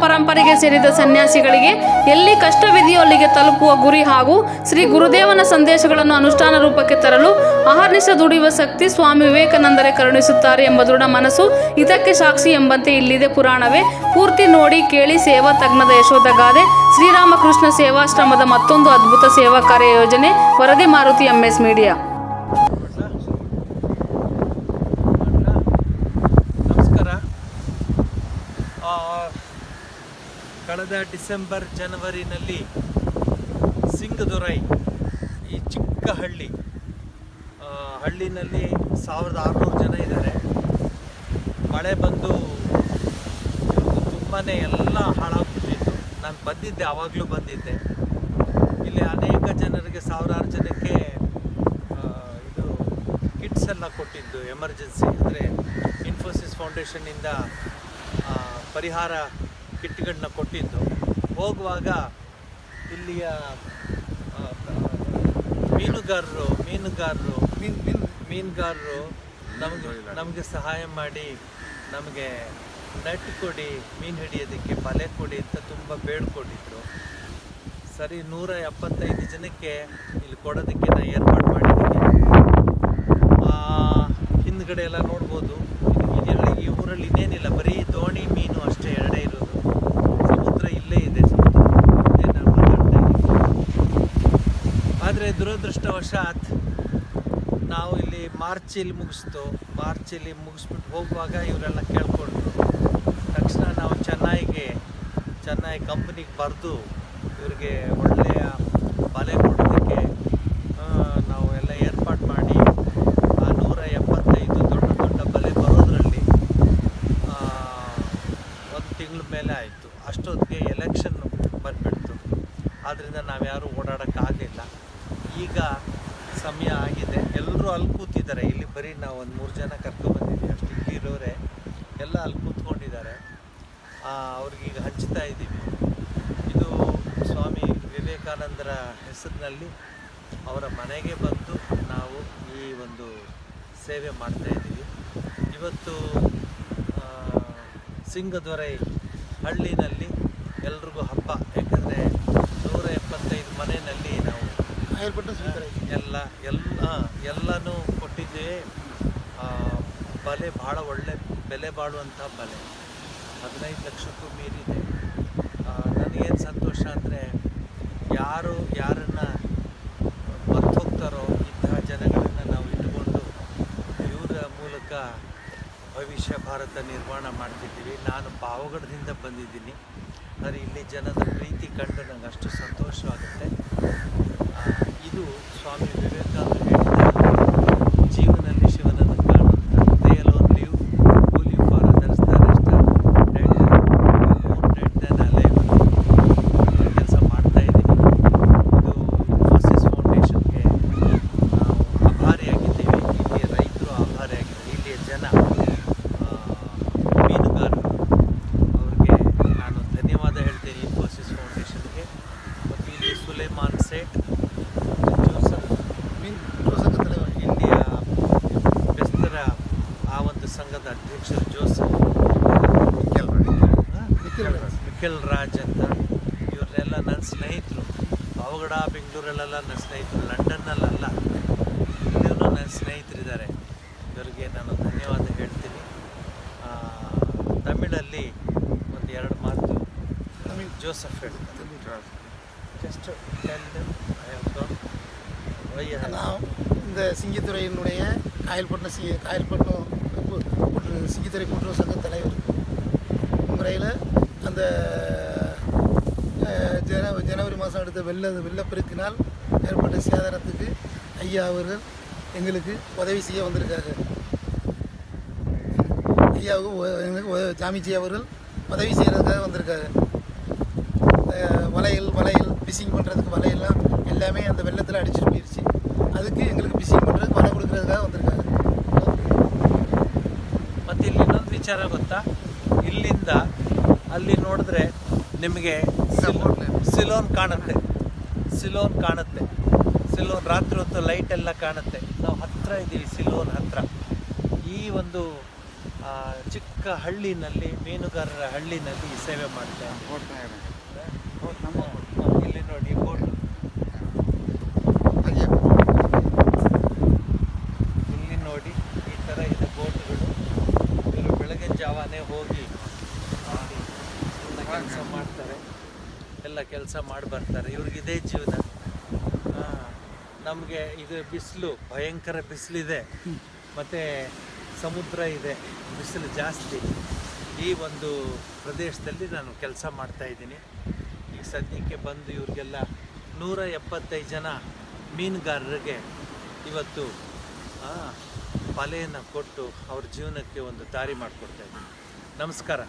ಪರಂಪರೆಗೆ ಸೇರಿದ ಸನ್ಯಾಸಿಗಳಿಗೆ ಎಲ್ಲಿ ಕಷ್ಟವಿದೆಯೋ ಅಲ್ಲಿಗೆ ತಲುಪುವ ಗುರಿ ಹಾಗೂ ಶ್ರೀ ಗುರುದೇವನ ಸಂದೇಶಗಳನ್ನು ಅನುಷ್ಠಾನ ರೂಪಕ್ಕೆ ತರಲು ಅಹರ್ನಿಶ ದುಡಿಯುವ ಶಕ್ತಿ ಸ್ವಾಮಿ ವಿವೇಕಾನಂದರೇ ಕರುಣಿಸುತ್ತಾರೆ ಎಂಬ ದೃಢ ಮನಸ್ಸು ಇದಕ್ಕೆ ಸಾಕ್ಷಿ ಎಂಬಂತೆ ಇಲ್ಲಿದೆ ಪುರಾಣವೇ. ಪೂರ್ತಿ ನೋಡಿ ಕೇಳಿ. ಸೇವಾ ತಜ್ಞದ ಯಶೋಧ ಗಾದೆ. ಶ್ರೀರಾಮಕೃಷ್ಣ ಸೇವಾಶ್ರಮದ ಮತ್ತೊಂದು ಅದ್ಭುತ ಸೇವಾ ಕಾರ್ಯ ಯೋಜನೆ. ವರದಿ ಮಾರುತಿ MS ಮೀಡಿಯಾ. ನಮಸ್ಕಾರ. ಕಳೆದ ಡಿಸೆಂಬರ್ ಜನವರಿನಲ್ಲಿ ಸಿಂಗದುರೈ ಈ ಚಿಕ್ಕ ಹಳ್ಳಿನಲ್ಲಿ 1600 ಜನ ಇದ್ದಾರೆ. ಮಳೆ ಬಂದು ತುಂಬಾ ಎಲ್ಲ ಹಾಳಾಗ್ಬಿಟ್ಟಿತ್ತು. ನಾನು ಬಂದಿದ್ದೆ, ಆವಾಗಲೂ ಬಂದಿದ್ದೆ. ಇಲ್ಲಿ ಅನೇಕ ಜನರಿಗೆ, ಸಾವಿರಾರು ಜನಕ್ಕೆ ಇದು ಕಿಟ್ಸ್ ಎಲ್ಲ ಕೊಟ್ಟಿದ್ದು ಎಮರ್ಜೆನ್ಸಿ. ಅಂದರೆ ಇನ್ಫೋಸಿಸ್ ಫೌಂಡೇಶನ್ನಿಂದ ಪರಿಹಾರ ಕಿಟ್ಗಳನ್ನ ಕೊಟ್ಟಿದ್ದು. ಹೋಗುವಾಗ ಇಲ್ಲಿಯ ಮೀನುಗಾರರು ನಮಗೆ ಸಹಾಯ ಮಾಡಿ ನಮಗೆ ನೆಟ್ ಕೊಡಿ, ಮೀನು ಹಿಡಿಯೋದಕ್ಕೆ ಬಲೆ ಕೊಡಿ ಅಂತ ತುಂಬ ಬೇಡ್ಕೊಂಡಿದ್ರು. ಸರಿ, 175 ಜನಕ್ಕೆ ಇಲ್ಲಿ ಕೊಡೋದಕ್ಕೆ ನಾನು ಏರ್ಪಾಡು ಮಾಡಿದ್ದೀನಿ. ಹಿಂದ್ಗಡೆ ಎಲ್ಲ ನೋಡ್ಬೋದು. ಈ ಊರಲ್ಲಿ ಇನ್ನೇನಿಲ್ಲ, ಬರೀ ದೋಣಿ ಮೀನು ಅಷ್ಟೇ, ಎರಡೇ ಇರೋದು. ಸಮುದ್ರ ಇಲ್ಲೇ ಇದೆ, ಇದೇ ನಾನು ಮಾತಾಡ್ತಾ ಇದ್ದೀನಿ. ಆದರೆ ದುರದೃಷ್ಟವಶಾತ್ ನಾವು ಇಲ್ಲಿ ಮಾರ್ಚಲ್ಲಿ ಮುಗಿಸ್ಬಿಟ್ಟು ಹೋಗುವಾಗ ಇವರೆಲ್ಲ ಕೇಳ್ಕೊಂಡ್ರು. ತಕ್ಷಣ ನಾವು ಚೆನ್ನೈ ಕಂಪ್ನಿಗೆ ಬರೆದು ಇವ್ರಿಗೆ ಒಳ್ಳೆಯ ಬಲೆ ಕೊಡೋದಕ್ಕೆ ನಾವು ಎಲ್ಲ ಏರ್ಪಾಡು ಮಾಡಿ 175 ದೊಡ್ಡ ಬಲೆ ಬರೋದ್ರಲ್ಲಿ 1 ತಿಂಗಳ ಮೇಲೆ ಆಯಿತು. ಅಷ್ಟೊತ್ತಿಗೆ ಎಲೆಕ್ಷನ್ ಬಂದುಬಿಡ್ತು. ಆದ್ದರಿಂದ ನಾವ್ಯಾರೂ ಓಡಾಡೋಕ್ಕಾಗಲಿಲ್ಲ. ಈಗ ಸಮಯ ಆಗಿದೆ. ಎಲ್ಲರೂ ಅಲ್ಲಿ ಕೂತಿದ್ದಾರೆ. ಇಲ್ಲಿ ಬರೀ ನಾವು 1 3 ಜನ ಕರ್ಕೊಬಂದಿದ್ದೀವಿ ಅಷ್ಟು. ಇಲ್ಲಿರೋರೆ ಎಲ್ಲ ಅಲ್ಲಿ ಕೂತ್ಕೊಂಡಿದ್ದಾರೆ. ಅವ್ರಿಗೀಗ ಹಂಚ್ತಾ ಇದ್ದೀವಿ. ಇದು ಸ್ವಾಮಿ ವಿವೇಕಾನಂದರ ಹೆಸರಿನಲ್ಲಿ ಅವರ ಮನೆಗೆ ಬಂದು ನಾವು ಈ ಒಂದು ಸೇವೆ ಮಾಡ್ತಾಯಿದ್ದೀವಿ. ಇವತ್ತು ಸಿಂಗದುರೈ ಹಳ್ಳಿನಲ್ಲಿ ಎಲ್ರಿಗೂ ಹಬ್ಬ. ಯಾಕಂದರೆ 175 ಮನೆಯಲ್ಲಿ ನಾವು ಎಲ್ಲನೂ ಕೊಟ್ಟಿದ್ದೇವೆ. ಬಲೆ ಭಾಳ ಒಳ್ಳೆ ಬೆಲೆ ಬಾಳುವಂಥ ಬಲೆ, 15 ಲಕ್ಷಕ್ಕೂ ಮೀರಿದೆ. ನನಗೇನು ಸಂತೋಷ ಅಂದರೆ ಯಾರನ್ನು ಮರ್ತು ಹೋಗ್ತಾರೋ ಇಂತಹ ಜನಗಳನ್ನು ನಾವು ಇಟ್ಟುಕೊಂಡು ಇವರ ಮೂಲಕ ಭವಿಷ್ಯ ಭಾರತ ನಿರ್ಮಾಣ ಮಾಡ್ತಿದ್ದೀವಿ. ನಾನು ಪಾವಗಡದಿಂದ ಬಂದಿದ್ದೀನಿ. ಆದರೆ ಇಲ್ಲಿ ಜನದ ಪ್ರೀತಿ ಕಂಡು ನನಗೆ ಅಷ್ಟು ಸಂತೋಷವಾಗುತ್ತೆ. ಇದು ಸ್ವಾಮಿ ವಿವೇಕಾನಂದ ಹೇಳಿದ ಜೀವನದಲ್ಲಿ ಶಿವನನ್ನು ಕಾಣುವಂಥ they alone live who live for others the rest are dead more dead than alive ಕೆಲಸ ಮಾಡ್ತಾ ಇದ್ದೀನಿ. ಇದು ಇನ್ಫೋಸಿಸ್ ಫೌಂಡೇಶನ್ಗೆ ನಾವು ಆಭಾರಿಯಾಗಿದ್ದೀವಿ. ಇಲ್ಲಿಯ ರೈತರು ಆಭಾರಿಯಾಗಿದ್ದಾರೆ. ಇಲ್ಲಿಯ ಜನ ಮೀನುಗಾರರು, ಅವ್ರಿಗೆ ನಾನು ಧನ್ಯವಾದ ಹೇಳ್ತೀನಿ ಇನ್ಫೋಸಿಸ್ ಫೌಂಡೇಶನ್ಗೆ. ಮತ್ತು ಇಲ್ಲಿ ಸುಲೇಮಾನ್ ಸೇಠ್, ಜೋಸಫ್ ಇಲ್ಲಿಯ ಬೆಸ್ತರ ಆ ಒಂದು ಸಂಘದ ಅಧ್ಯಕ್ಷರು ಜೋಸಫ್, ಮಿಖೆಲ್ ರಾಜ್ ಅಂತ, ಇವ್ರನ್ನೆಲ್ಲ ನನ್ನ ಸ್ನೇಹಿತರು. ಪಾವಗಡ, ಬೆಂಗಳೂರಲ್ಲೆಲ್ಲ ನನ್ನ ಸ್ನೇಹಿತರು, ಲಂಡನ್ನಲ್ಲ, ಇಲ್ಲೂ ನನ್ನ ಸ್ನೇಹಿತರಿದ್ದಾರೆ. ಇವರಿಗೆ ನಾನು ಧನ್ಯವಾದ ಹೇಳ್ತೀನಿ. ತಮಿಳಲ್ಲಿ 1-2 ಮಾತು ಜೋಸಫ್ ಹೇಳ್ತಾರೆ. Just tell them I have gone. நான் இந்த சிங்கத்துறையினுடைய காயல்பட்டினம் சிங்கத்துறை கூட்டுறவு சங்க தலைவர் முறையில் அந்த ஜனவரி மாதம் எடுத்த வெள்ளப்பெருக்கினால் ஏற்பட்ட சேதாரத்துக்கு ஐயா அவர்கள் எங்களுக்கு உதவி செய்ய வந்திருக்காங்க. ஐயாவுக்கு எங்களுக்கு ஜாமிஜி அவர்கள் உதவி செய்கிறதுக்காக வந்திருக்காங்க. வலையில் ஃபிஷிங் பண்ணுறதுக்கு வலையெல்லாம் எல்லாமே அந்த வெள்ளத்தில் அடிச்சுட்டு போயிடுச்சு. ಅದಕ್ಕೆ எங்களுக்கு ஃபிஷிங் பண்ணுறதுக்கு வலை கொடுக்குறதுக்காக வந்திருக்காங்க. ಮತ್ತು ಇಲ್ಲಿ ಇನ್ನೊಂದು ವಿಚಾರ ಗೊತ್ತಾ, ಇಲ್ಲಿಂದ ಅಲ್ಲಿ ನೋಡಿದ್ರೆ ನಿಮಗೆ ಸಿಲೋನ್ ಕಾಣುತ್ತೆ. ಸಿಲೋನ್ ರಾತ್ರಿ ಹೊತ್ತು ಲೈಟ್ ಎಲ್ಲ ಕಾಣುತ್ತೆ. ನಾವು ಹತ್ತಿರ ಇದ್ದೀವಿ, ಸಿಲೋನ್ ಹತ್ತಿರ. ಈ ಒಂದು ಚಿಕ್ಕ ಹಳ್ಳಿನಲ್ಲಿ, ಮೀನುಗಾರರ ಹಳ್ಳಿನಲ್ಲಿ ಸೇವೆ ಮಾಡ್ತಾ ಇದ್ದೀನಿ. ಇಲ್ಲಿ ನೋಡಿ ಬೋಟು, ಇಲ್ಲಿ ನೋಡಿ ಈ ಥರ ಇದೆ ಬೋಟುಗಳು. ಇವರು ಬೆಳಗಿನ ಜಾವನೇ ಹೋಗಿ ಕೆಲಸ ಮಾಡ್ತಾರೆ, ಎಲ್ಲ ಕೆಲಸ ಮಾಡಿ ಬರ್ತಾರೆ. ಇವ್ರಿಗೆ ಇದೇ ಜೀವನ. ನಮಗೆ ಇದು ಬಿಸಿಲು, ಭಯಂಕರ ಬಿಸಿಲಿದೆ, ಮತ್ತು ಸಮುದ್ರ ಇದೆ, ಬಿಸಿಲು ಜಾಸ್ತಿ. ಈ ಒಂದು ಪ್ರದೇಶದಲ್ಲಿ ನಾನು ಕೆಲಸ ಮಾಡ್ತಾಯಿದ್ದೀನಿ. ಈಗ ಸದ್ಯಕ್ಕೆ ಬಂದು ಇವ್ರಿಗೆಲ್ಲ 175 ಜನ ಮೀನುಗಾರರಿಗೆ ಇವತ್ತು ಬಲೆಯನ್ನು ಕೊಟ್ಟು ಅವ್ರ ಜೀವನಕ್ಕೆ ಒಂದು ದಾರಿ ಮಾಡಿಕೊಡ್ತಾಯಿದ್ದೀನಿ. ನಮಸ್ಕಾರ.